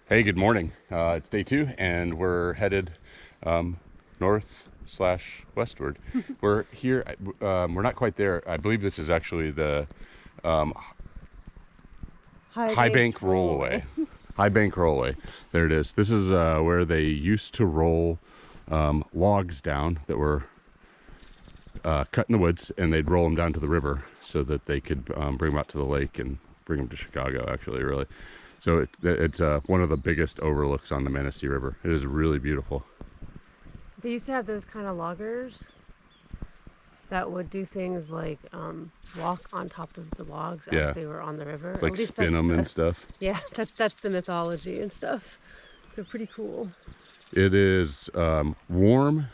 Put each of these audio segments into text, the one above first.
Hey, good morning. It's day 2, and we're headed north/westward. We're here. We're not quite there. I believe this is actually the um, High Bank Rollaway. High Bank Rollaway. There it is. This is where they used to roll logs down that were cut in the woods, and they'd roll them down to the river so that they could bring them out to the lake and bring them to Chicago, actually, really. So it's one of the biggest overlooks on the Manistee River. It is really beautiful. They used to have those kind of loggers that would do things like walk on top of the logs as they were on the river. Like spin them and stuff. Yeah, that's the mythology and stuff. So pretty cool. It is warm,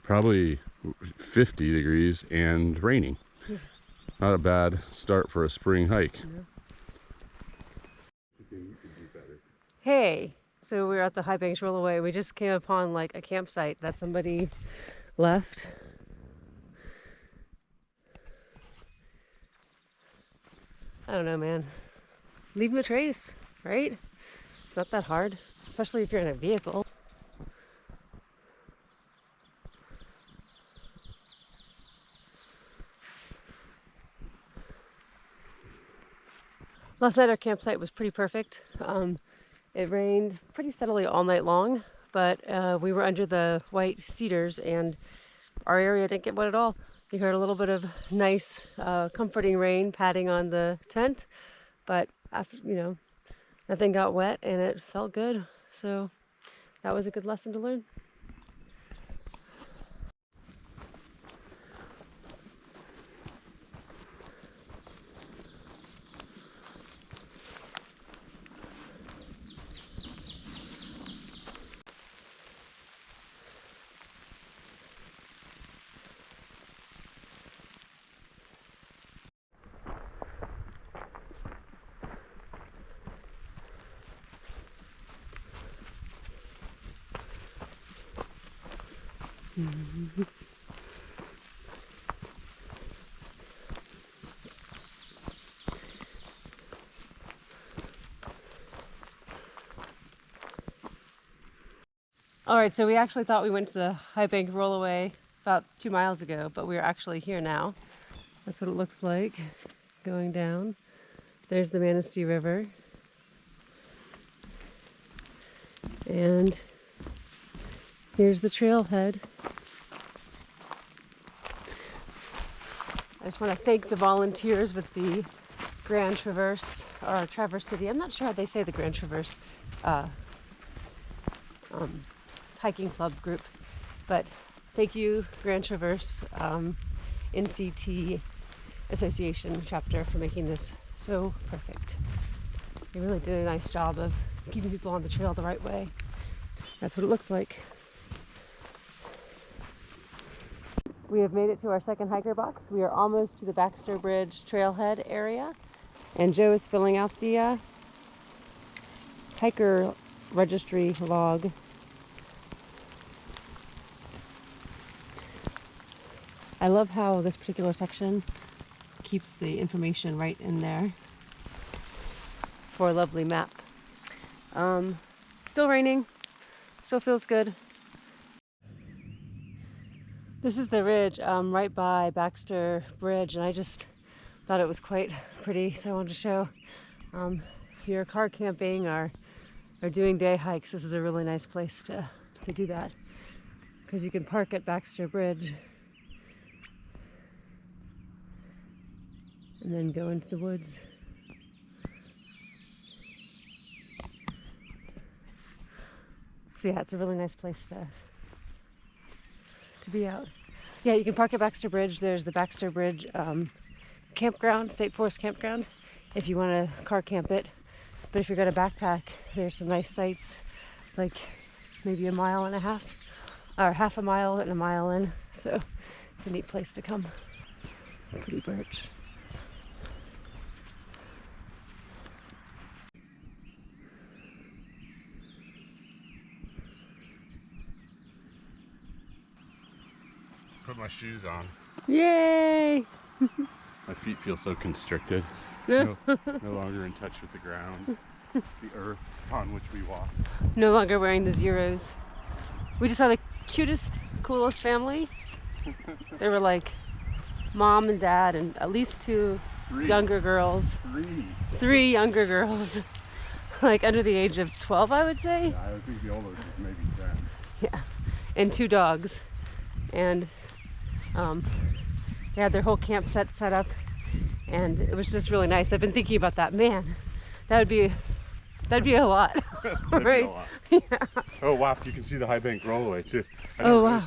probably 50 degrees, and raining. Yeah. Not a bad start for a spring hike. Yeah. Hey, so we're at the High Banks Rollaway. We just came upon like a campsite that somebody left. I don't know, man. Leaving a trace, right? It's not that hard, especially if you're in a vehicle. Last night our campsite was pretty perfect. It rained pretty steadily all night long, but we were under the white cedars and our area didn't get wet at all. You heard a little bit of nice, comforting rain patting on the tent, but after, nothing got wet and it felt good. So that was a good lesson to learn. All right, so we actually thought we went to the High Bank Rollaway about 2 miles ago, but we're actually here now. That's what it looks like going down. There's the Manistee River. And here's the trailhead. I just want to thank the volunteers with the Grand Traverse, or Traverse City. I'm not sure how they say the Grand Traverse hiking club group, but thank you, Grand Traverse NCT Association chapter, for making this so perfect. They really did a nice job of keeping people on the trail the right way. That's what it looks like. We have made it to our second hiker box. We are almost to the Baxter Bridge trailhead area, and Joe is filling out the hiker registry log. I love how this particular section keeps the information right in there for a lovely map. Still raining, still feels good. This is the ridge right by Baxter Bridge, and I just thought it was quite pretty, so I wanted to show. If you're car camping or doing day hikes, this is a really nice place to do that, because you can park at Baxter Bridge and then go into the woods. So yeah, it's a really nice place to be out. Yeah, you can park at Baxter Bridge. There's the Baxter Bridge campground, State Forest campground, if you want to car camp it. But if you're going to backpack, there's some nice sites, like maybe 1.5 miles, or half a mile and 1 mile in. So it's a neat place to come. Pretty birch. Put my shoes on. Yay! My feet feel so constricted. No longer in touch with the ground. the earth on which we walk. No longer wearing the zeros. We just saw the cutest, coolest family. They were like mom and dad and at least Three. younger girls. Three younger girls. Like under the age of 12, I would say. Yeah, I think the oldest was maybe 10. Yeah, and 2 dogs. And they had their whole camp set up, and it was just really nice. I've been thinking about that. Man, that'd be a lot. That'd right? be a lot. Yeah. Oh wow, you can see the high bank rollaway too. Oh wow.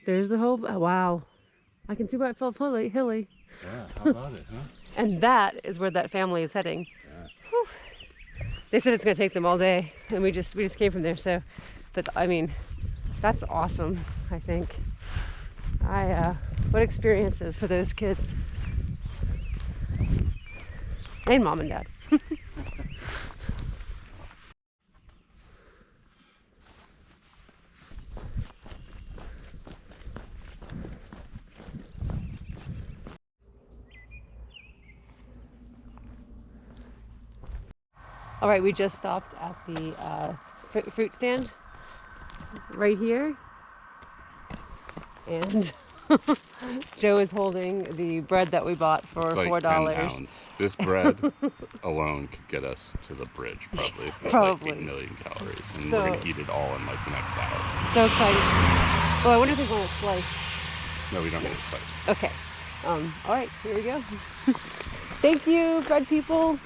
There's the whole, wow. I can see why it felt hilly. Yeah, how about it, huh? And that is where that family is heading. Yeah. Whew. They said it's gonna take them all day, and we just came from there. So, but I mean, that's awesome. I think. What experiences for those kids and mom and dad. All right, we just stopped at the fruit stand right here, and Joe is holding the bread that we bought for It's like $4. 10 pounds. This bread alone could get us to the bridge, probably. It's Probably. like 8 million calories, and So- we're gonna eat it all in like the next hour. So excited. Well, I wonder if they want it sliced. No, we don't need a slice. Okay. All right, here we go. Thank you, bread people.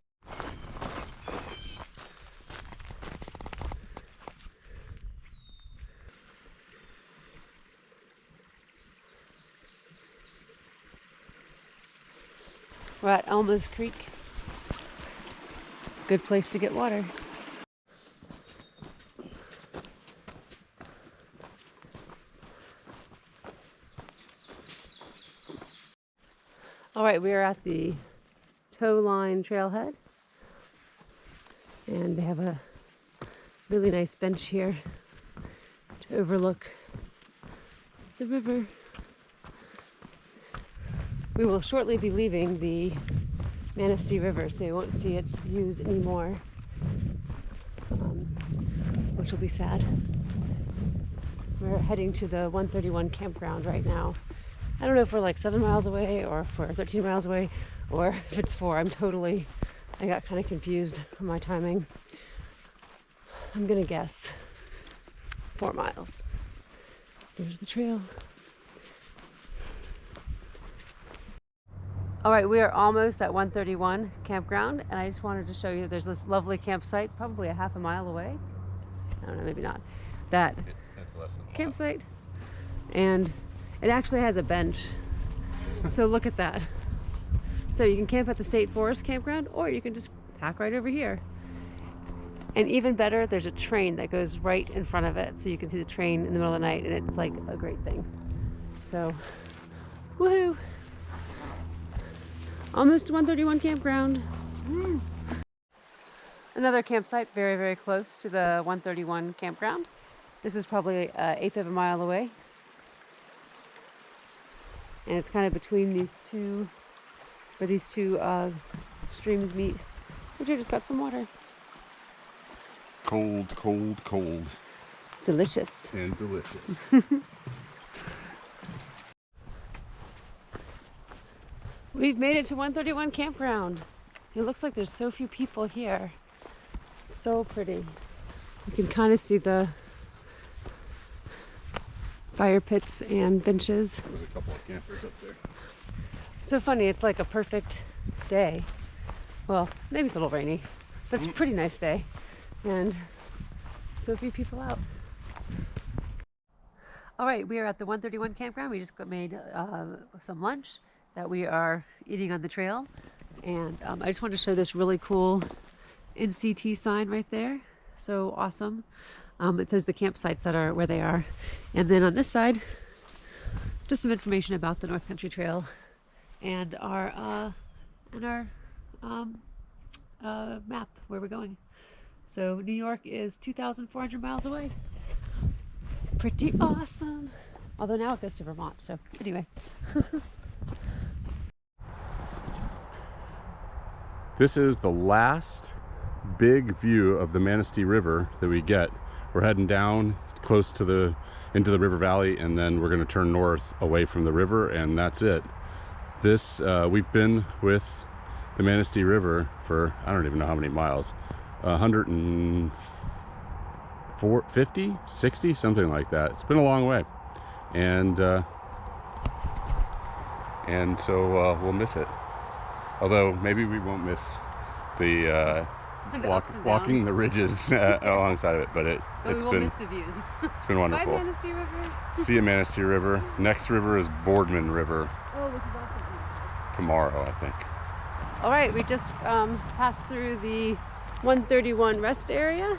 We're at Elma's Creek. Good place to get water. All right, we are at the tow line trailhead, and they have a really nice bench here to overlook the river. We will shortly be leaving the Manistee River, so you won't see its views anymore, which will be sad. We're heading to the 131 campground right now. I don't know if we're like 7 miles away or if we're 13 miles away or if it's 4. I got kind of confused on my timing. I'm gonna guess 4 miles. There's the trail. All right, we are almost at 131 campground, and I just wanted to show you there's this lovely campsite, probably a half a mile away. I don't know, maybe not. That's less than campsite. And it actually has a bench. So look at that. So you can camp at the State Forest campground, or you can just pack right over here. And even better, there's a train that goes right in front of it, so you can see the train in the middle of the night, and it's like a great thing. So, woohoo! Almost to 131 campground. Woo. Another campsite very, very close to the 131 campground. This is probably an eighth of a mile away. And it's kind of between these two, where these two streams meet. We just got some water. Cold, cold, cold. Delicious. And delicious. We've made it to 131 campground. It looks like there's so few people here. So pretty. You can kind of see the fire pits and benches. There's a couple of campers up there. So funny, it's like a perfect day. Well, maybe it's a little rainy, but it's a pretty nice day. And so few people out. All right, we are at the 131 campground. We just made some lunch that we are eating on the trail. And I just wanted to show this really cool NCT sign right there. So awesome. It says the campsites that are where they are. And then on this side, just some information about the North Country Trail and our map where we're going. So New York is 2,400 miles away. Pretty awesome. Although now it goes to Vermont, so anyway. This is the last big view of the Manistee River that we get. We're heading down close to into the river valley, and then we're going to turn north away from the river, and that's it. This we've been with the Manistee River for I don't even know how many miles, 150, 60, something like that. It's been a long way, and so we'll miss it. Although maybe we won't miss the walking the ridges alongside of it, but it's been miss the views. It's been wonderful. Bye, Manistee River. See you, Manistee River. Next river is Boardman River. Oh, which is also beautiful. Tomorrow, I think. All right, we just passed through the 131 rest area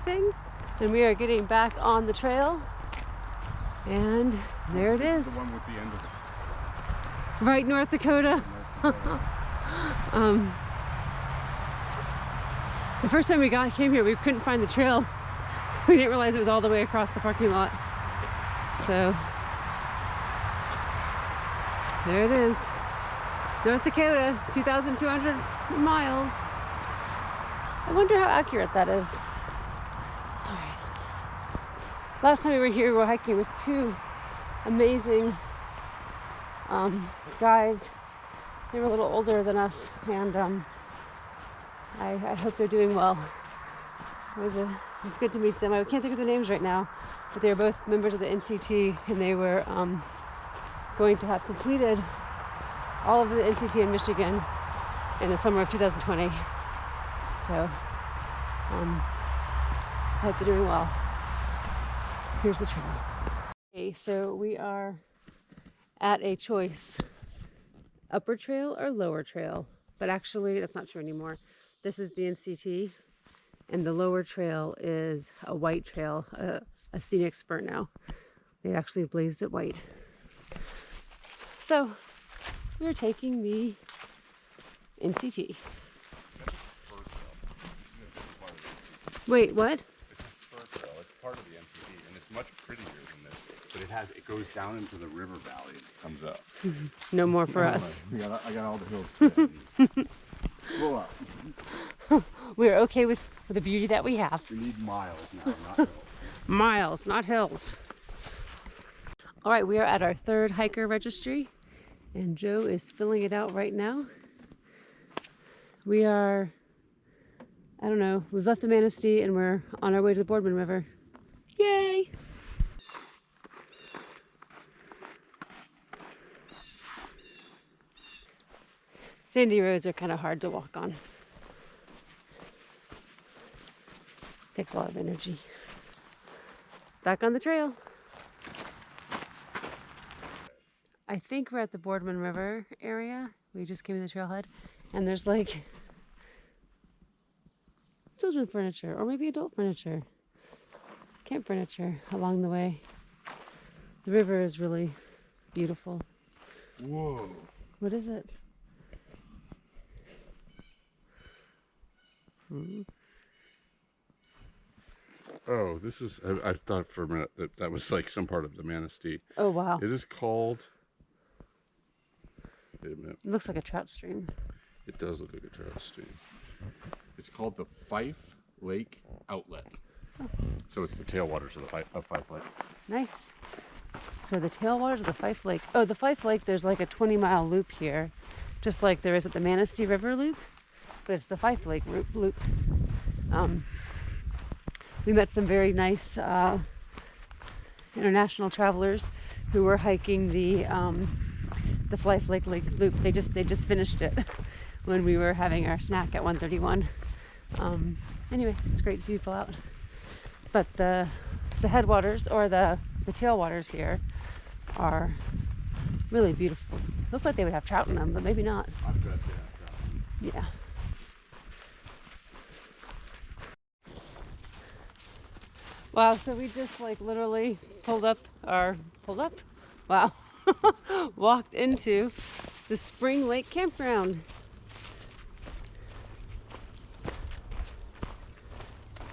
thing, and we are getting back on the trail. And there it is. The one with the end of it. Right, North Dakota. The first time we came here, we couldn't find the trail. We didn't realize it was all the way across the parking lot. So there it is. North Dakota, 2,200 miles. I wonder how accurate that is. All right. Last time we were here, we were hiking with two amazing guys. They were a little older than us, and I hope they're doing well. It was good to meet them. I can't think of their names right now, but they were both members of the NCT, and they were going to have completed all of the NCT in Michigan in the summer of 2020. So I hope they're doing well. Here's the trail. Okay, so we are at a choice: upper trail or lower trail. But actually, that's not true anymore. This is the NCT, and the lower trail is a white trail, a scenic spur now. They actually blazed it white. So we're taking the NCT. Wait, what? It's a spur trail. It's part of the NCT, and it's much prettier than this. But it goes down into the river valley and comes up. No more for us. I got all the hills. Blow up. We're okay with the beauty that we have. We need miles now, not hills. Miles, not hills. All right, we are at our third hiker registry, and Joe is filling it out right now. We are, I don't know, we've left the Manistee and we're on our way to the Boardman River. Yay! Sandy roads are kind of hard to walk on. Takes a lot of energy. Back on the trail. I think we're at the Boardman River area. We just came to the trailhead, and there's like children furniture or maybe adult furniture, camp furniture along the way. The river is really beautiful. Whoa. What is it? Oh, this is, I thought for a minute that was like some part of the Manistee. Oh, wow. It is called, wait a minute. It looks like a trout stream. It does look like a trout stream. It's called the Fife Lake Outlet. Oh. So it's the tailwaters of Fife Lake. Nice. So the tailwaters of the Fife Lake. Oh, the Fife Lake, there's like a 20-mile loop here, just like there is at the Manistee River loop, but it's the Fife Lake loop. We met some very nice international travelers who were hiking the Fife Lake loop. They just finished it when we were having our snack at 131. Anyway, it's great to see people out. But the headwaters or the tailwaters here are really beautiful. Look like they would have trout in them, but maybe not. I bet they have trout. Yeah. Wow, so we just like literally wow, walked into the Spring Lake campground.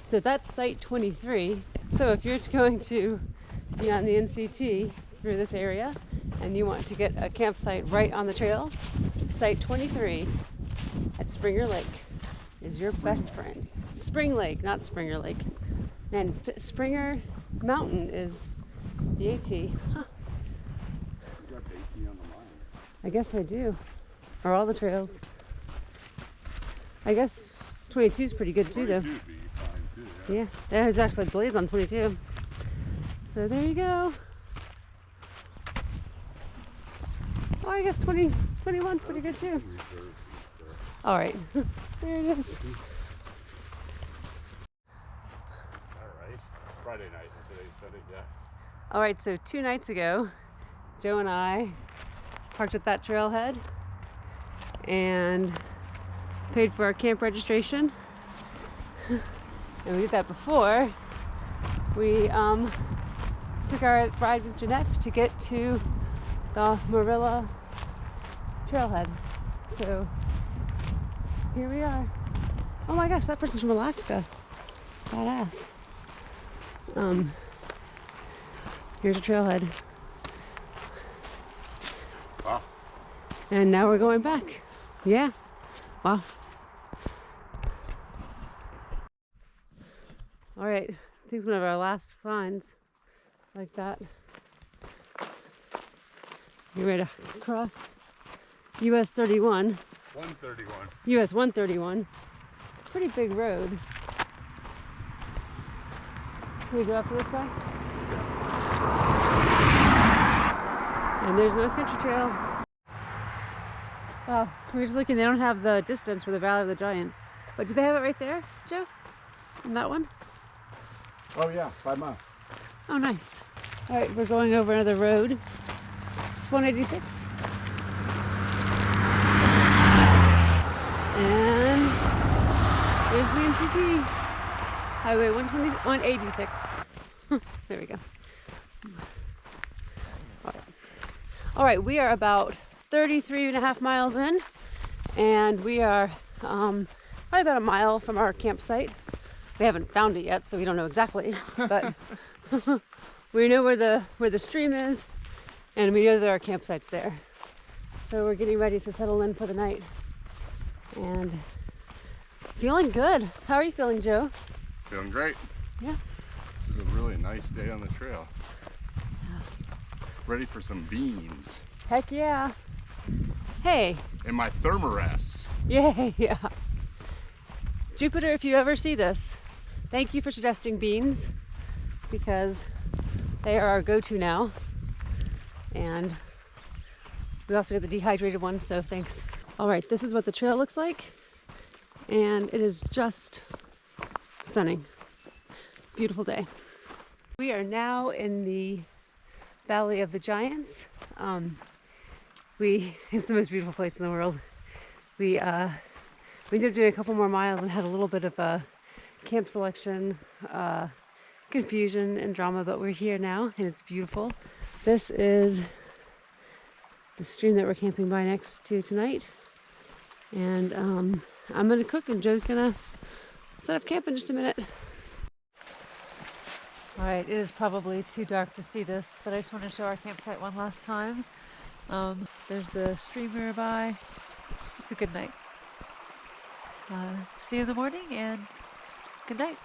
So that's site 23. So if you're going to be on the NCT through this area and you want to get a campsite right on the trail, site 23 at Springer Lake is your best friend. Spring Lake, not Springer Lake. And Springer Mountain is the AT. Huh. You got AT on the line. I guess I do. Or all the trails. I guess 22 is pretty good too, though. 22 would be fine too, Yeah, there's actually Blaze on 22. So there you go. Oh, I guess 21 is pretty good too. All right, there it is. All right, Friday night, today's Sunday, yeah. All right, so 2 nights ago, Joe and I parked at that trailhead and paid for our camp registration. And we did that before we took our ride with Jeanette to get to the Marilla trailhead. So here we are. Oh my gosh, that person's from Alaska. Badass. Here's a trailhead. Wow. And now we're going back. Yeah. Wow. All right. I think it's one of our last finds like that. You ready to cross US 31? 131. US 131. Pretty big road. Can we go after this guy? And there's North Country Trail. Wow, we were just looking, they don't have the distance for the Valley of the Giants. But do they have it right there, Joe? In that one? Oh yeah, 5 miles. Oh, nice. All right, we're going over another road. It's 186. And there's the NCT. Highway 186. There we go. All right, we are about 33.5 miles in, and we are probably about a mile from our campsite. We haven't found it yet, so we don't know exactly, but we know where the stream is, and we know that our campsite's there. So we're getting ready to settle in for the night, and feeling good. How are you feeling, Joe? Feeling great. Yeah. This is a really nice day on the trail. Ready for some beans. Heck yeah. Hey. And my thermarest. Yeah. Jupiter, if you ever see this, thank you for suggesting beans, because they are our go-to now. And we also get the dehydrated ones, so thanks. All right, this is what the trail looks like. And it is just stunning. Beautiful day. We are now in the Valley of the Giants. It's the most beautiful place in the world. We ended up doing a couple more miles and had a little bit of a camp selection confusion and drama, but we're here now and it's beautiful. This is the stream that we're camping by next to tonight. And I'm gonna cook and Joe's gonna set up camp in just a minute. All right, it is probably too dark to see this, but I just want to show our campsite one last time. There's the stream nearby. It's a good night. See you in the morning and good night.